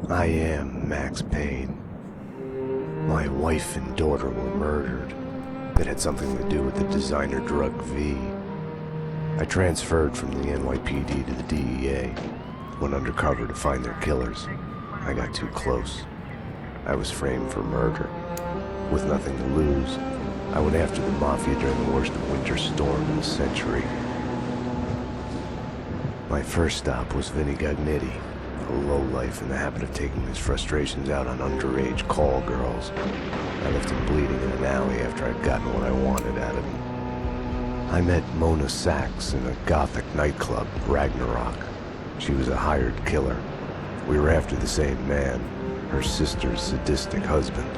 I am Max Payne. My wife and daughter were murdered. That had something to do with the designer drug V. I transferred from the NYPD to the DEA. Went undercover to find their killers. I got too close. I was framed for murder. With nothing to lose, I went after the Mafia during the worst winter storm in a century. My first stop was Vinny Gagnetti, a lowlife in the habit of taking his frustrations out on underage call girls. I left him bleeding in an alley after I'd gotten what I wanted out of him. I met Mona Sachs in a gothic nightclub, Ragnarok. She was a hired killer. We were after the same man, her sister's sadistic husband.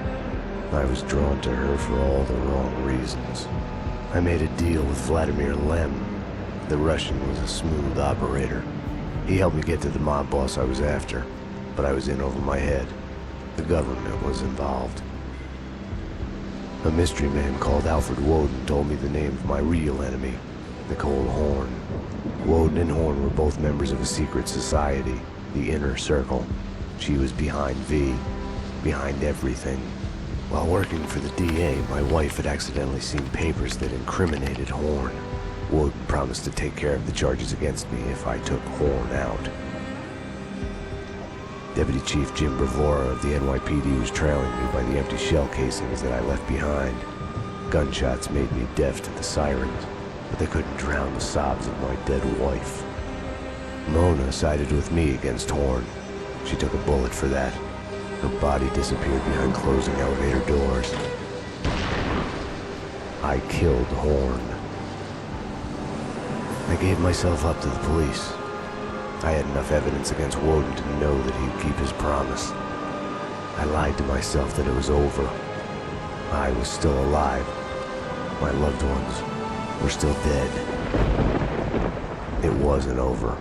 I was drawn to her for all the wrong reasons. I made a deal with Vladimir Lem. The Russian was a smooth operator. He helped me get to the mob boss I was after, but I was in over my head. The government was involved. A mystery man called Alfred Woden told me the name of my real enemy, Nicole Horn. Woden and Horn were both members of a secret society, the Inner Circle. She was behind V, behind everything. While working for the DA, my wife had accidentally seen papers that incriminated Horn. Woden promised to take care of the charges against me if I took Horn out. Deputy Chief Jim Bravura of the NYPD was trailing me by the empty shell casings that I left behind. Gunshots made me deaf to the sirens, but they couldn't drown the sobs of my dead wife. Mona sided with me against Horn. She took a bullet for that. Her body disappeared behind closing elevator doors. I killed Horn. I gave myself up to the police. I had enough evidence against Woden to know that he'd keep his promise. I lied to myself that it was over. I was still alive. My loved ones were still dead. It wasn't over.